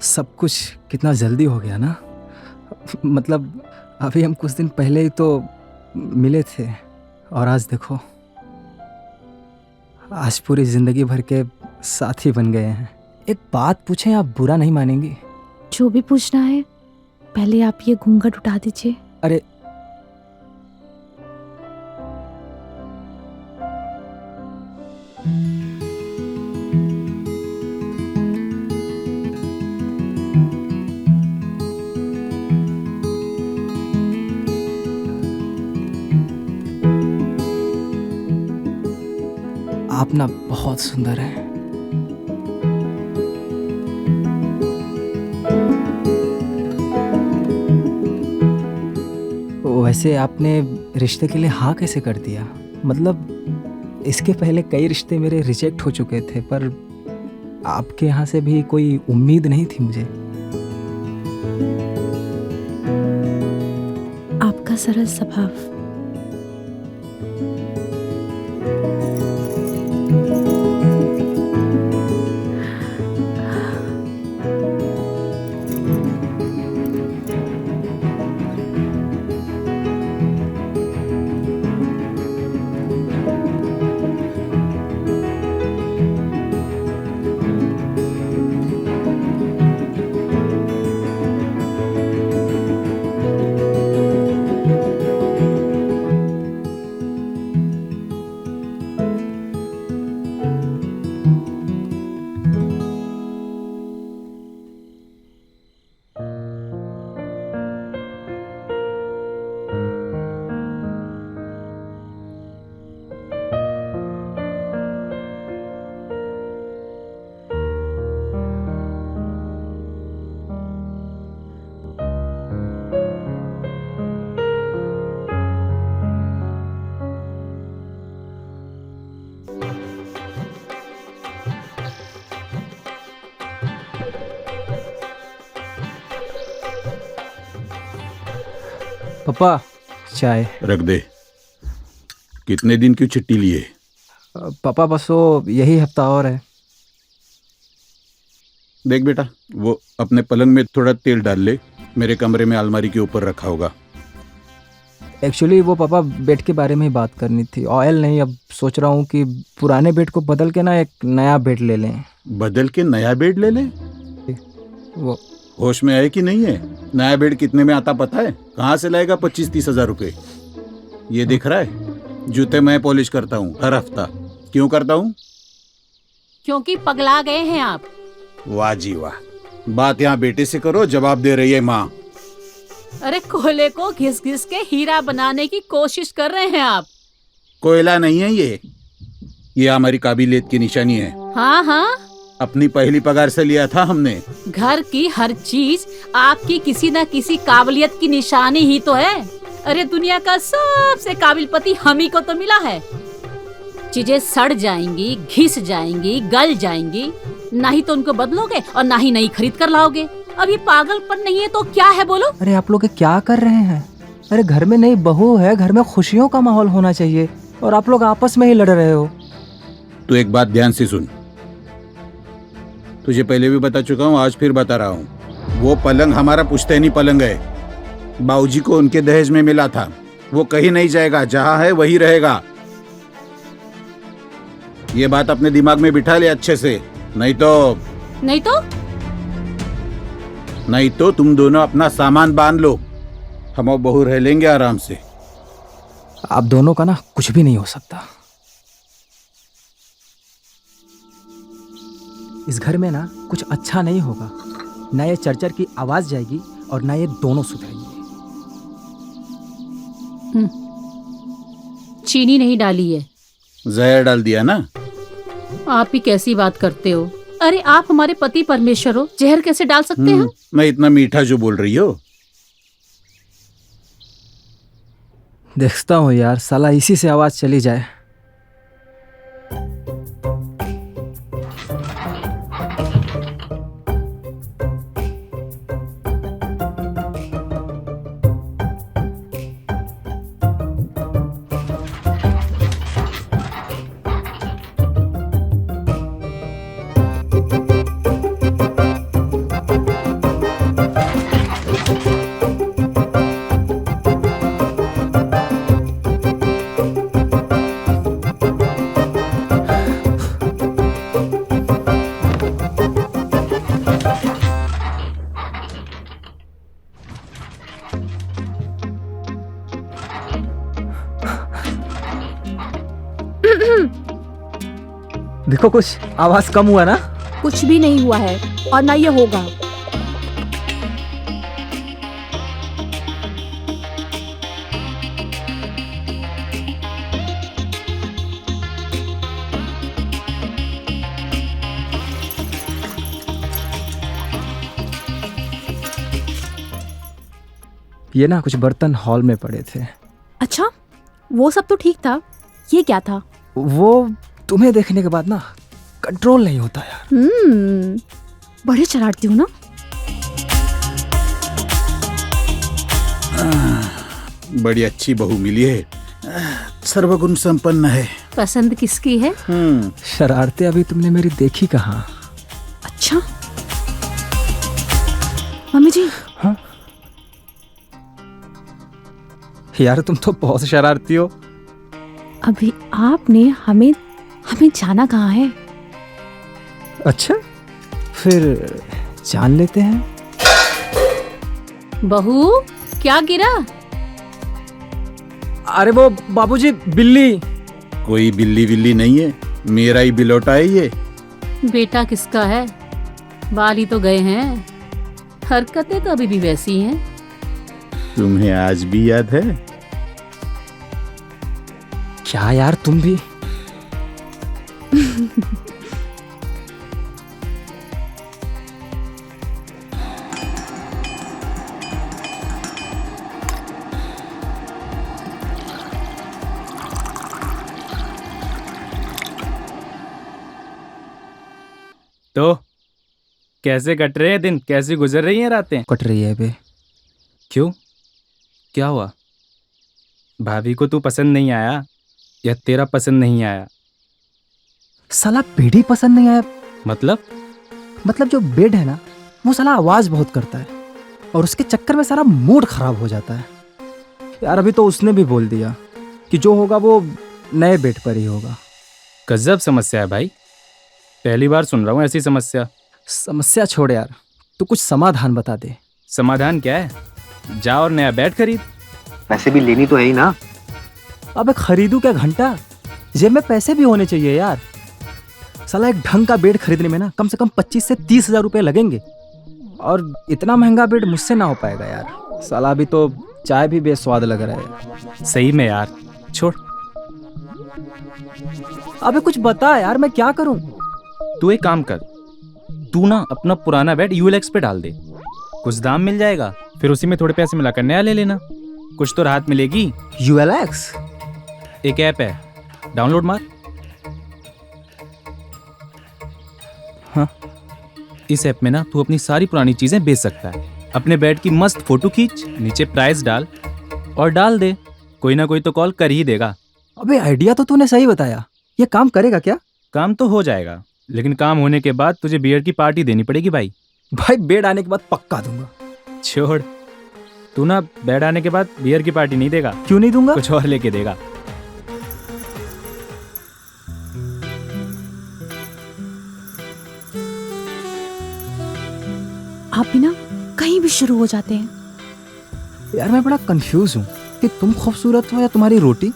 सब कुछ कितना जल्दी हो गया ना। मतलब अभी हम कुछ दिन पहले ही तो मिले थे और आज देखो, आज पूरी ज़िंदगी भर के साथी बन गए हैं। एक बात पूछें, आप बुरा नहीं मानेंगी? जो भी पूछना है पहले आप ये घूंघट उठा दीजिए। अरे आप ना बहुत सुंदर हैं। वैसे आपने रिश्ते के लिए हाँ कैसे कर दिया? मतलब इसके पहले कई रिश्ते मेरे रिजेक्ट हो चुके थे, पर आपके यहाँ से भी कोई उम्मीद नहीं थी मुझे। आपका सरल स्वभाव। पापा चाय। रख दे। कितने दिन की छुट्टी लिए? पापा बस वो यही हफ्ता और है। देख बेटा, वो अपने पलंग में थोड़ा तेल डाल ले, मेरे कमरे में अलमारी के ऊपर रखा होगा। एक्चुअली वो पापा बेड के बारे में ही बात करनी थी, ऑयल नहीं। अब सोच रहा हूँ कि पुराने बेड को बदल के ना एक नया बेड ले लें। बदल के नया बेड ले ले? वो होश में है कि नहीं है? नया बेड कितने में आता पता है? कहाँ से लाएगा 25-30 हजार रुपए? ये दिख रहा है, जूते मैं पॉलिश करता हूँ हर हफ्ता। क्यों करता हूँ? क्योंकि पगला गए हैं आप। वाह जी वाह, बात यहाँ बेटे से करो, जवाब दे रही है माँ। अरे कोयले को घिस घिस के हीरा बनाने की कोशिश कर रहे हैं आप। कोयला नहीं है ये हमारी काबिलियत की निशानी है। हाँ हाँ, अपनी पहली पगार से लिया था हमने। घर की हर चीज आपकी किसी न किसी काबिलियत की निशानी ही तो है। अरे दुनिया का सबसे काबिल पति हम ही को तो मिला है। चीजें सड़ जाएंगी, घिस जाएंगी, गल जाएंगी, ना ही तो उनको बदलोगे और ना ही नई खरीद कर लाओगे। अब ये पागलपन नहीं है तो क्या है बोलो? अरे आप लोग क्या कर रहे हैं? अरे घर में नई बहू है, घर में खुशियों का माहौल होना चाहिए, और आप लोग आपस में ही लड़ रहे हो। तू एक बात ध्यान से सुन, तुझे पहले भी बता चुका हूँ, आज फिर बता रहा हूँ। वो पलंग हमारा पुश्तैनी पलंग है। बाबूजी को उनके दहेज में मिला था। वो कहीं नहीं जाएगा, जहाँ है वही रहेगा। ये बात अपने दिमाग में बिठा ले अच्छे से, नहीं तो तुम दोनों अपना सामान बांध लो, हम और बहू रह लेंगे आराम से। आप दोनों का ना कुछ भी नहीं हो सकता। इस घर में ना कुछ अच्छा नहीं होगा। ना ये चरचर की आवाज जाएगी और ना ये दोनों सुधरेंगे। चीनी नहीं डाली है, जहर डाल दिया ना। आप ही कैसी बात करते हो? अरे आप हमारे पति परमेश्वर हो, जहर कैसे डाल सकते हैं? मैं इतना मीठा जो बोल रही हो। देखता हूँ यार, साला इसी से आवाज चली जाए। देखो कुछ आवाज कम हुआ ना। कुछ भी नहीं हुआ है और ना ये होगा। ये ना कुछ बर्तन हॉल में पड़े थे। अच्छा, वो सब तो ठीक था, ये क्या था? वो तुम्हें देखने के बाद ना कंट्रोल नहीं होता यार। बड़े शरारती हो ना। बड़ी अच्छी बहू मिली है, सर्वगुण संपन्न है। पसंद किसकी है? शरारतें अभी तुमने मेरी देखी कहाँ? अच्छा मम्मी जी। हाँ यार तुम तो बहुत शरारती हो। अभी आपने हमें जाना कहाँ है? अच्छा फिर जान लेते हैं। बहू क्या गिरा? अरे वो बाबूजी बिल्ली। कोई बिल्ली विल्ली नहीं है, मेरा ही बिलोटा है ये। बेटा किसका है? बाल ही तो गए हैं, हरकतें तो अभी भी वैसी हैं। तुम्हें आज भी याद है? क्या यार तुम भी। तो कैसे कट रहे हैं दिन, कैसे गुजर रही हैं रातें? कट रही है बे। क्यों, क्या हुआ? भाभी को तू पसंद नहीं आया या तेरा पसंद नहीं आया? साला बेड ही पसंद नहीं आया। मतलब जो बेड है ना वो साला आवाज बहुत करता है और उसके चक्कर में सारा मूड खराब हो जाता है यार। अभी तो उसने भी बोल दिया कि जो होगा वो नए बेड पर ही होगा। गजब समस्या है भाई, पहली बार सुन रहा हूँ ऐसी समस्या। समस्या छोड़ यार, तू कुछ समाधान बता दे। समाधान क्या है? जा और नया बेड खरीद। पैसे भी लेनी तो है ही ना। अबे खरीदू क्या घंटा, जेब में पैसे भी होने चाहिए यार। साला एक ढंग का बेड खरीदने में ना कम से कम 25 से 30 हजार रुपए लगेंगे और इतना महंगा बेड मुझसे ना हो पाएगा यार। साला अभी तो चाय भी बेस्वाद लग रहा है। सही में यार, छोड़। अबे कुछ बता यार, मैं क्या करूं? तू एक काम कर, तू ना अपना पुराना बेड यूएलएक्स पे डाल दे, कुछ दाम मिल जाएगा, फिर उसी में थोड़े पैसे मिलाकर नया ले लेना, कुछ तो राहत मिलेगी। ULX एक ऐप है, डाउनलोड मार। हाँ। इस ऐप में ना तू अपनी सारी पुरानी चीजें बेच सकता है। अपने बेड की मस्त फोटो खींच, नीचे प्राइस डाल और डाल दे, कोई ना कोई तो कॉल कर ही देगा। अबे आइडिया तो तूने सही बताया, ये काम करेगा क्या? काम तो हो जाएगा, लेकिन काम होने के बाद तुझे बियर की पार्टी देनी पड़ेगी भाई। भाई बेड आने के बाद पक्का दूंगा। छोड़, तू ना बेड आने के बाद बियर की पार्टी नहीं देगा। क्यों नहीं दूंगा? कुछ और लेके देगा। आप भी ना कहीं भी शुरू हो जाते हैं। यार मैं बड़ा कंफ्यूज हूँ कि तुम खूबसूरत हो या तुम्हारी रोटी।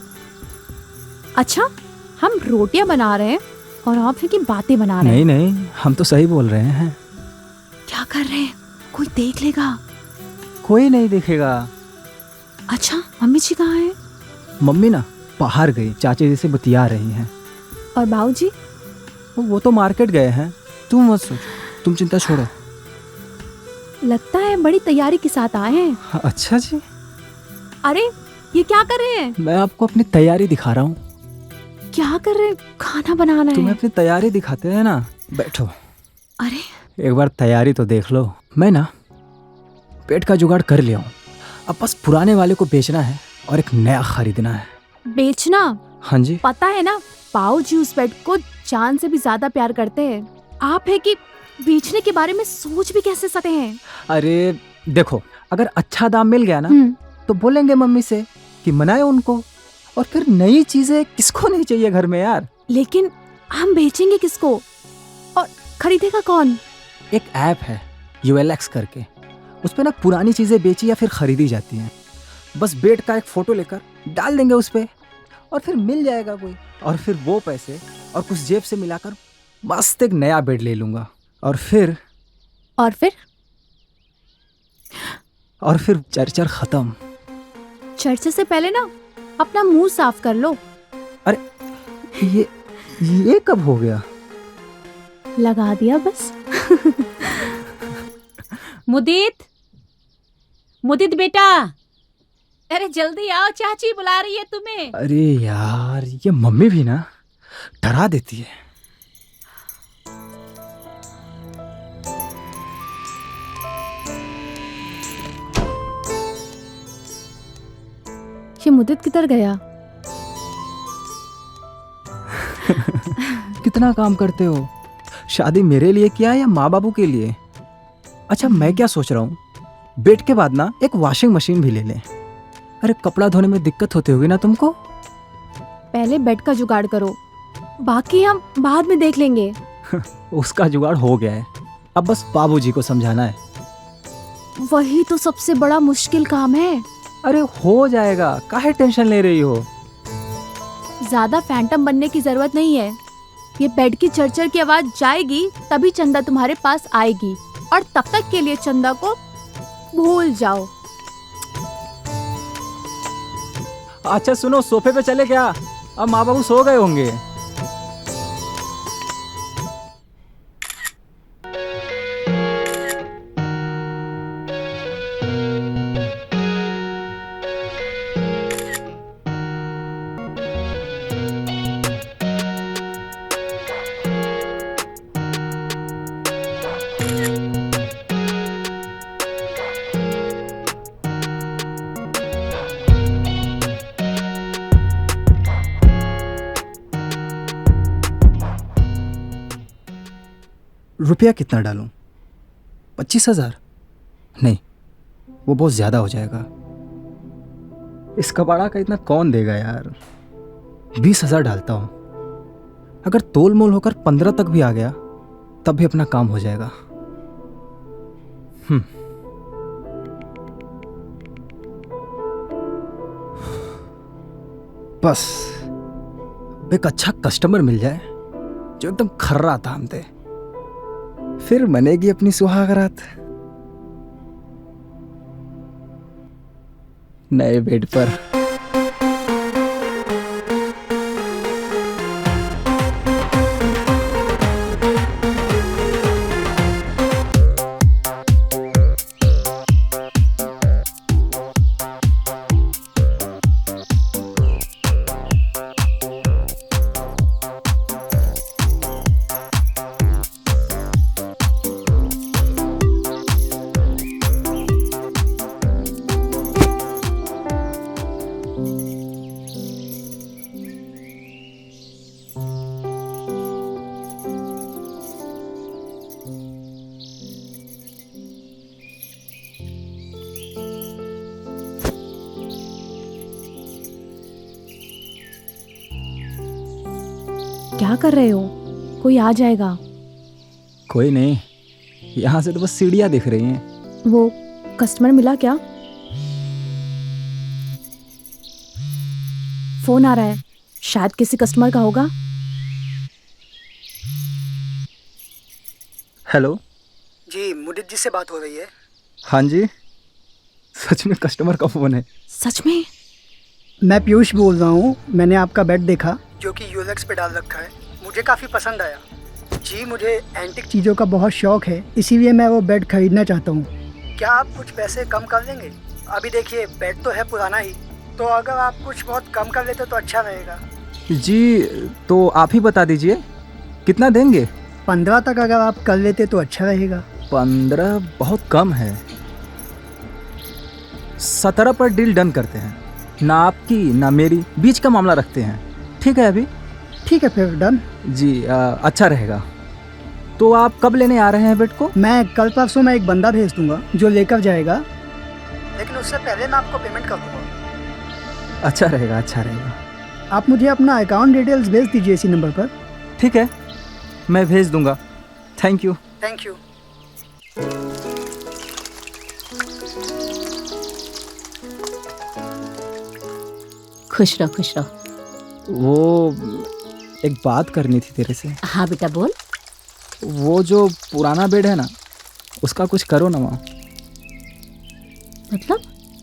अच्छा, हम रोटियां बना रहे हैं और आप फिर की बातें बना रहे हैं। नहीं नहीं, हम तो सही बोल रहे हैं। क्या कर रहे हैं? कोई देख लेगा। कोई नहीं देखेगा। अच्छा, मम्मी जी कहाँ हैं? मम्मी ना बाहर गई, चाची जी से बतिया रही हैं। और बाबूजी? वो तो मार्केट गए हैं। तुम मत सोचो, तुम चिंता छोड़ो। लगता है बड़ी तैयारी के साथ आए हैं। अच्छा जी। अरे ये क्या कर रहे हैं? मैं आपको अपनी तैयारी दिखा रहा हूँ। क्या कर रहे हैं? खाना बनाना है। तुम्हें अपनी तैयारी दिखाते हैं ना, बैठो। अरे एक बार तैयारी तो देख लो। मैं ना पेट का जुगाड़ कर लिया हूँ, अब बस पुराने वाले को बेचना है और एक नया खरीदना है। बेचना? हाँ जी। पता है ना, पाऊ जी उस बेड को जान से भी ज्यादा प्यार करते हैं। आप है कि बेचने के बारे में सोच भी कैसे सकते हैं? अरे देखो, अगर अच्छा दाम मिल गया ना हम्म, तो बोलेंगे मम्मी से कि मनाए उनको। और फिर नई चीजें किसको नहीं चाहिए घर में यार। लेकिन हम बेचेंगे किसको और खरीदेगा कौन? एक ऐप है ULX करके, उस पे ना पुरानी चीजें बेची या फिर खरीदी जाती हैं। बस बेड का एक फोटो लेकर डाल देंगे उस पे और फिर मिल जाएगा कोई, और फिर वो पैसे और कुछ जेब से मिलाकर मस्त एक नया बेड ले लूंगा। और फिर चर्चा खत्म। चर्चा से पहले ना अपना मुंह साफ कर लो। ये कब हो गया? लगा दिया बस। मुदित बेटा, अरे जल्दी आओ, चाची बुला रही है तुम्हें। अरे यार, ये मम्मी भी ना डरा देती है। ये मुद्दत किधर गया? कितना काम करते हो? शादी मेरे लिए किया या माँ बाबू के लिए? अच्छा, मैं क्या सोच रहा हूँ, बेड के बाद ना एक वॉशिंग मशीन भी ले लें। अरे कपड़ा धोने में दिक्कत होती होगी ना तुमको। पहले बेड का जुगाड़ करो, बाकी हम बाद में देख लेंगे। उसका जुगाड़ हो गया है, अब बस बाबूजी को समझाना है। वही तो सबसे बड़ा मुश्किल काम है। अरे हो जाएगा, काहे टेंशन ले रही हो? ज्यादा फैंटम बनने की जरूरत नहीं है। ये बेड की चरचर की आवाज जाएगी तभी चंदा तुम्हारे पास आएगी, और तब तक के लिए चंदा को भूल जाओ। अच्छा सुनो, सोफे पे चले क्या? अब माँ बाबू सो गए होंगे। रुपया कितना डालूं? 25,000? नहीं, वो बहुत ज्यादा हो जाएगा। इस कबाड़ा का इतना कौन देगा यार। 20,000 डालता हूं। अगर तोल मोल होकर 15 तक भी आ गया तब भी अपना काम हो जाएगा। बस एक अच्छा कस्टमर मिल जाए जो एकदम खर्रा दाम दे, फिर बनेगी अपनी सुहागरात। नए बेड पर। क्या कर रहे हो? कोई आ जाएगा। कोई नहीं, यहाँ से तो बस सीढ़ियाँ दिख रही हैं। वो कस्टमर मिला क्या? फोन आ रहा है, शायद किसी कस्टमर का होगा। हेलो जी, मुदित जी से बात हो रही है? हाँ जी, सच में कस्टमर का फोन है। सच में? मैं पीयूष बोल रहा हूँ। मैंने आपका बेड देखा जो कि यूएलएक्स पे डाल रखा है, मुझे काफ़ी पसंद आया। जी, मुझे एंटिक चीज़ों का बहुत शौक है, इसीलिए मैं वो बेड खरीदना चाहता हूँ। क्या आप कुछ पैसे कम कर देंगे? अभी देखिए, बेड तो है पुराना ही, तो अगर आप कुछ बहुत कम कर लेते तो अच्छा रहेगा। जी, तो आप ही बता दीजिए कितना देंगे? 15 तक अगर आप कर लेते तो अच्छा रहेगा। 15 बहुत कम है। 17 पर डील डन करते हैं। ना आपकी ना मेरी, बीच का मामला रखते हैं। ठीक है अभी? ठीक है फिर, डन। जी अच्छा रहेगा। तो आप कब लेने आ रहे हैं बेड को? मैं कल परसों में एक बंदा भेज दूंगा जो लेकर जाएगा, लेकिन उससे पहले मैं आपको पेमेंट कर दूंगा। अच्छा रहेगा, अच्छा रहेगा। आप मुझे अपना अकाउंट डिटेल्स भेज दीजिए इसी नंबर पर। ठीक है, मैं भेज दूंगा। Thank you. Thank you. खुश रहो, खुश रहो। वो एक बात करनी थी तेरे से। हाँ बेटा बोल। वो जो पुराना बेड है ना, उसका कुछ करो ना माँ। मतलब?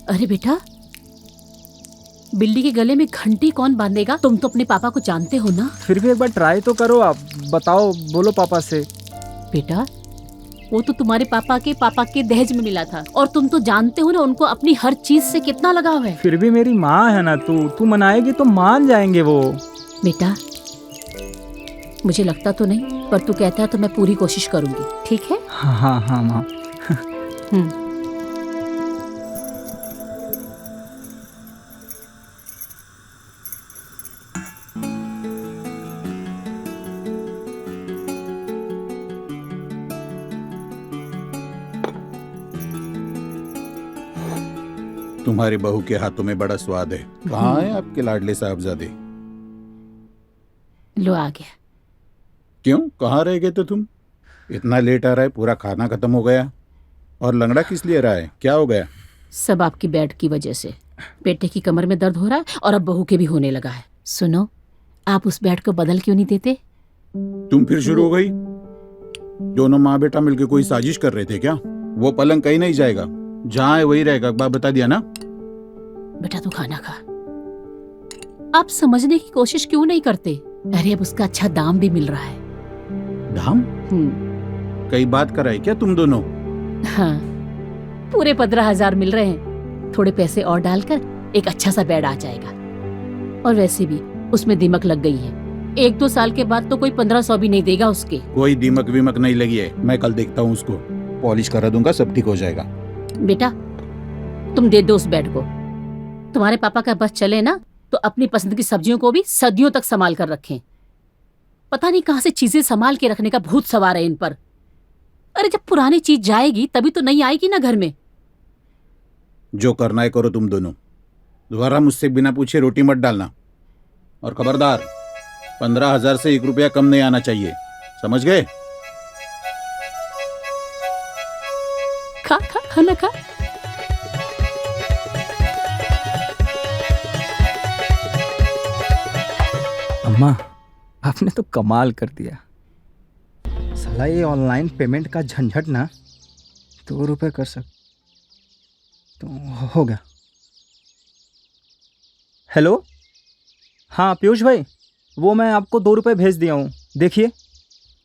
अरे बेटा, बिल्ली के गले में घंटी कौन बांधेगा? तुम तो अपने पापा को जानते हो ना। फिर भी एक बार ट्राई तो करो आप। बताओ, बोलो पापा से। बेटा, वो तो तुम्हारे पापा के दहेज में मिला था, और तुम तो जानते हो ना उनको अपनी हर चीज से कितना लगाव है। फिर भी मेरी माँ है ना, तू मनाएगी तो मान जाएंगे वो। बेटा, मुझे लगता तो नहीं, पर तू कहता है तो मैं पूरी कोशिश करूंगी, ठीक है? हाँ हाँ हाँ माँ। तुम्हारी बहू के हाथों में बड़ा स्वाद है। कहाँ है आपके लाडले साहबजादे? लो आ गया। क्यों, कहाँ रह गए थे तुम? इतना लेट आ रहा है, पूरा खाना खत्म हो गया। और लंगड़ा किस लिए रहा है, क्या हो गया? सब आपकी बेड की वजह से। बेटे की कमर में दर्द हो रहा है और अब बहू के भी होने लगा है। सुनो, आप उस बेड को बदल क्यों नहीं देते? तुम फिर शुरू हो गई। दोनों माँ बेटा मिलकर कोई साजिश कर रहे थे क्या? वो पलंग कहीं नहीं जाएगा, जहाँ है वही रहेगा। बात बता दिया ना। बेटा तू खाना खा। आप समझने की कोशिश क्यों नहीं करते? अरे अब उसका अच्छा दाम भी मिल रहा है। दाम? कई बात कराई क्या तुम दोनों? हाँ, पूरे 15,000 मिल रहे हैं। थोड़े पैसे और डालकर एक अच्छा सा बेड आ जाएगा। और वैसे भी उसमें दीमक लग गई है। 1-2 साल के बाद तो कोई 1500 भी नहीं देगा उसके। कोई दीमक वीमक नहीं लगी है, मैं कल देखता हूँ उसको। पॉलिश करा दूंगा, सब ठीक हो जाएगा। बेटा, तुम दे दो उस बेड को। तुम्हारे पापा का बस चले ना तो अपनी पसंद की सब्जियों को भी सदियों तक संभाल कर रखें। पता नहीं कहां से चीजें संभाल के रखने का भूत सवार है इन पर। अरे जब पुरानी चीज जाएगी तभी तो नई आएगी ना घर में। जो करना है करो तुम दोनों। दोबारा मुझसे बिना पूछे रोटी मत डालना। और खबरदार, 15,000 से 1 रुपया कम नहीं आना चाहिए, समझ गए? खा खा खाना खा। अम्मा, आपने तो कमाल कर दिया। साला ये ऑनलाइन पेमेंट का झंझट ना 2 रुपये कर सक तो हो गया। हेलो, हाँ पीयूष भाई, वो मैं आपको 2 रुपये भेज दिया हूँ, देखिए।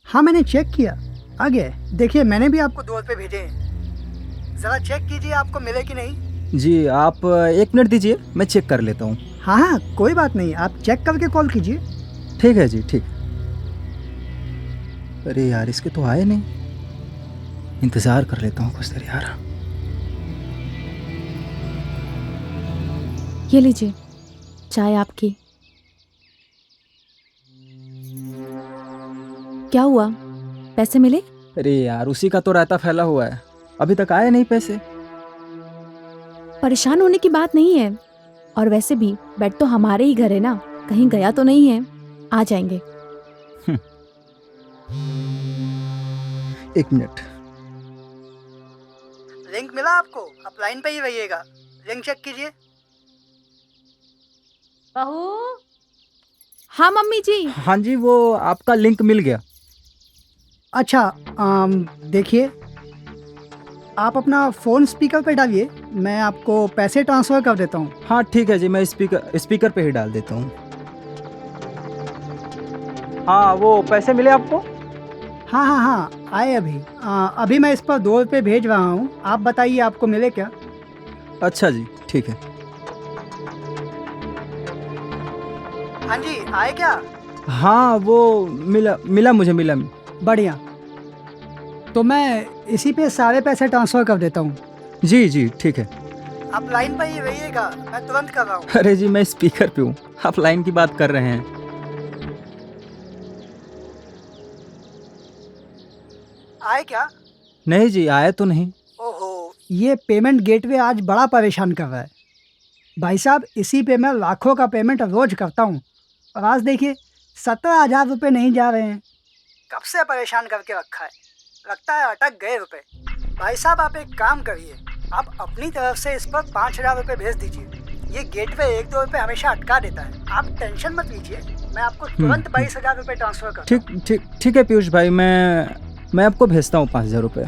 हाँ मैंने चेक किया, आ गया है। देखिए मैंने भी आपको 2 रुपये भेजे हैं, ज़रा चेक कीजिए आपको मिले कि नहीं। जी आप 1 मिनट दीजिए, मैं चेक कर लेता हूँ। हाँ हाँ कोई बात नहीं, आप चेक करके कॉल कीजिए। ठीक है जी, ठीक। अरे यार, इसके तो आए नहीं, इंतज़ार कर लेता हूँ कुछ देर यार। ये लीजिए चाय आपकी। क्या हुआ, पैसे मिले? अरे यार, उसी का तो रायता फैला हुआ है, अभी तक आए नहीं पैसे। परेशान होने की बात नहीं है, और वैसे भी बेड तो हमारे ही घर है ना, कहीं गया तो नहीं है, आ जाएंगे। 1 मिनट। लिंक मिला आपको? आप लाइन पे ही रहिएगा, लिंक चेक कीजिए। बहू। हाँ मम्मी जी। हाँ जी, वो आपका लिंक मिल गया। अच्छा देखिए, आप अपना फ़ोन स्पीकर पे डालिए, मैं आपको पैसे ट्रांसफ़र कर देता हूँ। हाँ ठीक है जी, मैं स्पीकर पे ही डाल देता हूँ। हाँ, वो पैसे मिले आपको? हाँ हाँ हाँ आए अभी। अभी मैं इस पर 2 रुपये भेज रहा हूँ, आप बताइए आपको मिले क्या। अच्छा जी, ठीक है। हाँ जी, आए क्या? हाँ वो मिला मुझे। बढ़िया, तो मैं इसी पे सारे पैसे ट्रांसफ़र कर देता हूँ। जी जी ठीक है। आप लाइन पर ही रहिएगा, मैं तुरंत कर रहा हूँ। अरे जी, मैं स्पीकर पे हूँ, आप लाइन की बात कर रहे हैं। आए क्या? नहीं जी, आए तो नहीं। ओहो, ये पेमेंट गेटवे आज बड़ा परेशान कर रहा है भाई साहब। इसी पे मैं लाखों का पेमेंट रोज करता हूँ, और आज देखिए 17,000 रुपये नहीं जा रहे हैं। कब से परेशान करके रखा है, लगता है अटक गए रुपए। भाई साहब आप एक काम करिए, आप अपनी तरफ से इस पर 5,000 रुपये भेज दीजिए, ये गेटवे 1-2 रुपए हमेशा अटका देता है। आप टेंशन मत लीजिए, मैं आपको तुरंत 22,000 रुपए ट्रांसफर कर। ठीक है पीयूष भाई, मैं आपको भेजता हूँ 5,000 रुपये।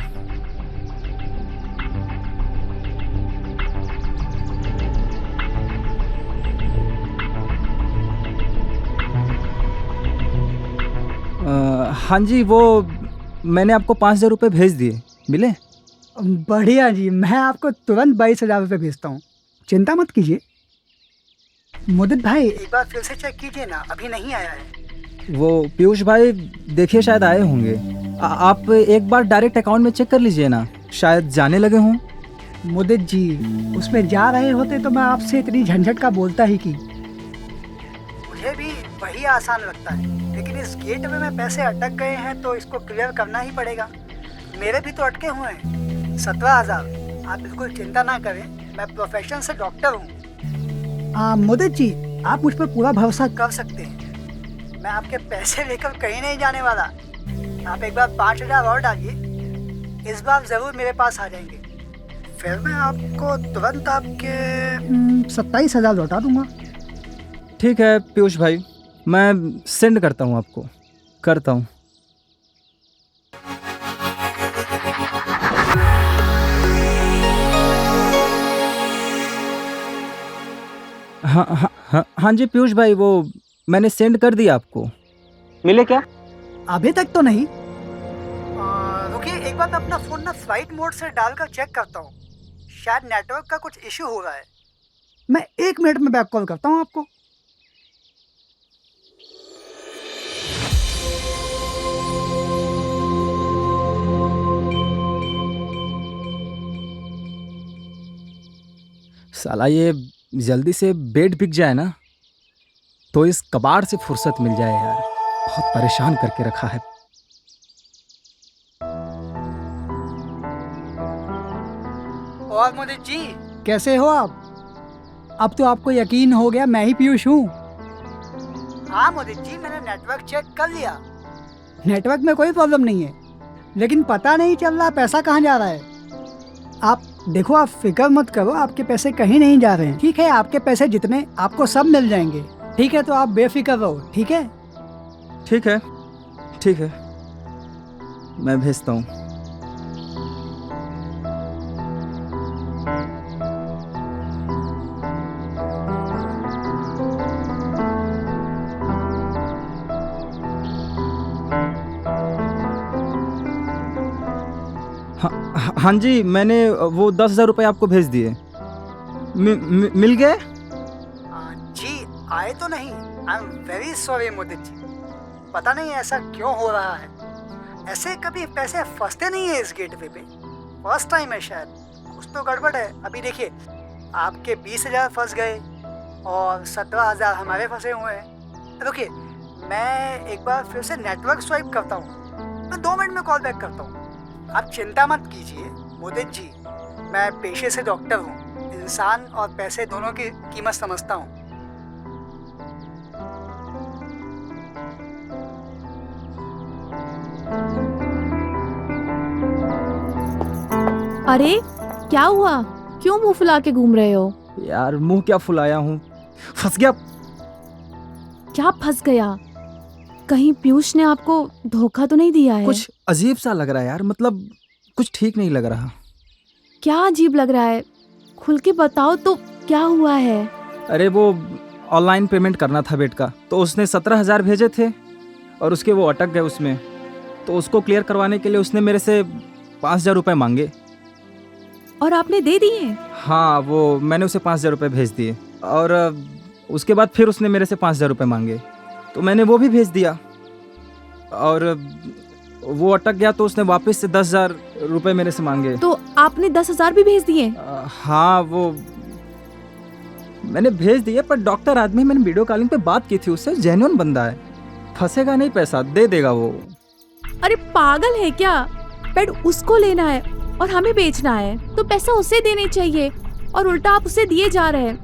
हाँ जी, वो मैंने आपको 5,000 रुपये भेज दिए, मिले? बढ़िया जी, मैं आपको तुरंत 22,000 रुपये भेजता हूँ, चिंता मत कीजिए। मुदित भाई एक बार फिर से चेक कीजिए ना, अभी नहीं आया है। वो पीयूष भाई देखिए शायद आए होंगे, आप एक बार डायरेक्ट अकाउंट में चेक कर लीजिए ना, शायद जाने लगे हों। मुदित जी, उसमें जा रहे होते तो मैं आपसे इतनी झंझट का बोलता ही की। मुझे भी वही आसान लगता है, लेकिन इस गेटवे में पैसे अटक गए हैं तो इसको क्लियर करना ही पड़ेगा। मेरे भी तो अटके हुए हैं 17,000। आप बिल्कुल चिंता ना करें, मैं प्रोफेशन से डॉक्टर हूँ। मुदित जी, आप मुझ पर पूरा भरोसा कर सकते हैं, मैं आपके पैसे लेकर कहीं नहीं जाने वाला। आप एक बार 5,000 और डालिए, इस बार ज़रूर मेरे पास आ जाएंगे, फिर मैं आपको तुरंत आपके 27,000 लौटा दूंगा। ठीक है पीयूष भाई, मैं सेंड करता हूँ आपको, करता हूँ। हाँ जी पीयूष भाई, वो मैंने सेंड कर दिया आपको, मिले क्या? अभी तक तो नहीं। रुकिए, एक बार मैं अपना फ़ोन ना फ्लाइट मोड से डालकर चेक करता हूँ, शायद नेटवर्क का कुछ इश्यू हो रहा है। मैं 1 मिनट में बैक कॉल करता हूँ आपको। साला ये जल्दी से बेड बिक जाए ना तो इस कबाड़ से फुर्सत मिल जाए यार, बहुत परेशान करके रखा है। और मुदित जी, कैसे हो आप? अब तो आपको यकीन हो गया मैं ही पीयूष हूँ। हाँ मुदित जी, मैंने नेटवर्क चेक कर लिया, नेटवर्क में कोई प्रॉब्लम नहीं है, लेकिन पता नहीं चल रहा पैसा कहाँ जा रहा है। आप देखो, आप फिक्र मत करो, आपके पैसे कहीं नहीं जा रहे हैं, ठीक है? आपके पैसे जितने आपको सब मिल जाएंगे, ठीक है? तो आप बेफिक्र रहो, ठीक है? ठीक है, ठीक है, मैं भेजता हूँ। हाँ जी, मैंने वो 10,000 रुपये आपको भेज दिए। मिल गए? जी आए तो नहीं। आई एम वेरी सॉरी मुदित जी, पता नहीं ऐसा क्यों हो रहा है। ऐसे कभी पैसे फंसते नहीं है इस गेटवे पे, फर्स्ट टाइम है शायद, कुछ तो गड़बड़ है। अभी देखिए, आपके 20,000 फंस गए और 17,000 हमारे फंसे हुए हैं। रुकिए, मैं एक बार फिर से नेटवर्क स्वाइप करता हूँ, मैं 2 मिनट में कॉल बैक करता हूँ। आप चिंता मत कीजिए मुदित जी, मैं पेशे से डॉक्टर हूँ, इंसान और पैसे दोनों की कीमत समझता हूँ। अरे क्या हुआ, क्यों मुंह फुला के घूम रहे हो? यार मुंह क्या फुलाया हूँ, फंस गया। क्या फंस गया? कहीं पीयूष ने आपको धोखा तो नहीं दिया है? कुछ अजीब सा लग रहा है यार, मतलब कुछ ठीक नहीं लग रहा। क्या अजीब लग रहा है, खुल के बताओ तो, क्या हुआ है? अरे वो ऑनलाइन पेमेंट करना था बेड का, तो उसने 17,000 भेजे थे और उसके वो अटक गए उसमें, तो उसको क्लियर करवाने के लिए उसने मेरे से 5,000 रुपये मांगे। और आपने दे दिए? हाँ, वो मैंने उसे 5,000 रुपये भेज दिए और उसके बाद फिर उसने मेरे से 5,000 रुपये मांगे, तो मैंने वो भी भेज दिया और वो अटक गया, तो उसने वापस से 10,000 रुपये मेरे से मांगे। तो आपने 10,000 भी भेज दिए? हाँ, वो मैंने भेज दिए, पर डॉक्टर आदमी, मैंने वीडियो कॉलिंग पे बात की थी उससे, जेन्युइन बंदा है, फंसेगा नहीं, पैसा दे देगा वो। अरे पागल है क्या? बेड उसको लेना है और हमें बेचना है, तो पैसा उसे देने चाहिए और उल्टा आप उसे दिए जा रहे हैं।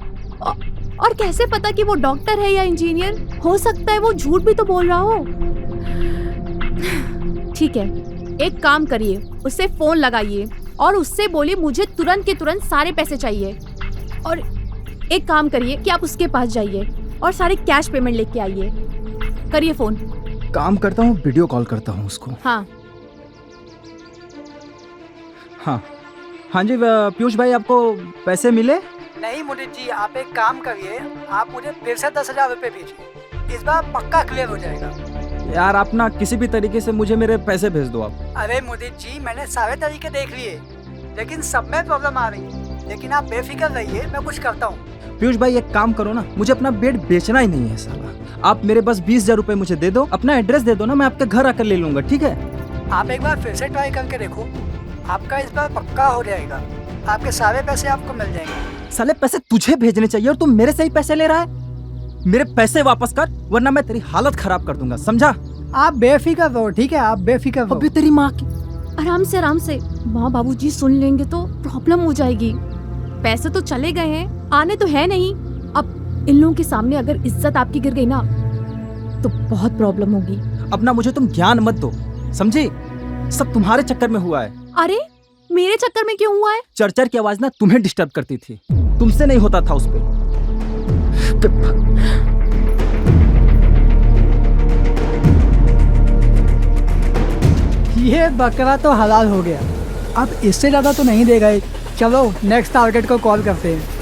और कैसे पता कि वो डॉक्टर है या इंजीनियर? हो सकता है वो झूठ भी तो बोल रहा हो। ठीक है, एक काम करिए, उससे फोन लगाइए और उससे बोलिए मुझे तुरंत के तुरंत सारे पैसे चाहिए। और एक काम करिए कि आप उसके पास जाइए और सारे कैश पेमेंट लेके आइए। करिए फोन। काम करता हूँ, वीडियो कॉल करता हूँ उसको। हाँ हाँ हाँ जी पीयूष भाई, आपको पैसे मिले? नहीं मुनीत जी, आप एक काम करिए, आप मुझे फिर से 10,000 रुपये भेजिए। इस बार पक्का क्लियर हो जाएगा। यार आप ना किसी भी तरीके से मुझे मेरे पैसे भेज दो आप। अरे मुनीत जी, मैंने सारे तरीके देख लिए, लेकिन सब में प्रॉब्लम आ रही है। लेकिन आप बेफिक्र रहिए, मैं कुछ करता हूँ। पीयूष भाई एक काम करो ना, मुझे अपना बेड बेचना ही नहीं है साला। आप मेरे बस 20,000 रुपये मुझे दे दो, अपना एड्रेस दे दो ना, मैं आपके घर आकर ले लूंगा, ठीक है? आप एक बार फिर से ट्राई करके देखो, आपका इस बार पक्का हो जाएगा। आपके सारे पैसे आपको मिल जाएंगे। साले पैसे तुझे भेजने चाहिए और तू मेरे से ही पैसे ले रहा है। मेरे पैसे वापस कर, वरना मैं तेरी हालत खराब कर दूंगा, समझा? आप बेफिक्र रहो, ठीक है? आप बेफिक्र रहो। अबे तेरी माँ की। आराम से आराम से, माँ बाबूजी सुन लेंगे तो प्रॉब्लम हो जाएगी। पैसे तो चले गए हैं, आने तो है नहीं। अब इन लोगों के सामने अगर इज्जत आपकी गिर गई ना तो बहुत प्रॉब्लम होगी। अब ना मुझे तुम ज्ञान मत दो, समझी? सब तुम्हारे चक्कर में हुआ है। अरे मेरे चक्कर में क्यों हुआ है? चरचर की आवाज ना तुम्हें डिस्टर्ब करती थी, तुमसे नहीं होता था उस पे। ये बकरा तो हलाल हो गया, अब इससे ज़्यादा तो नहीं देगा ये। चलो नेक्स्ट टारगेट को कॉल करते हैं।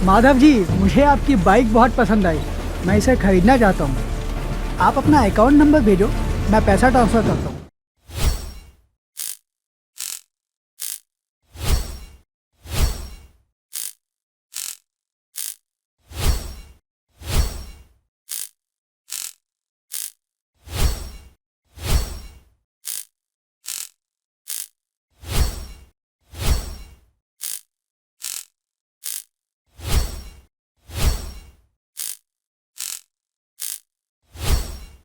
माधव जी, मुझे आपकी बाइक बहुत पसंद आई, मैं इसे खरीदना चाहता हूँ। आप अपना अकाउंट नंबर भेजो, मैं पैसा ट्रांसफ़र करता हूँ।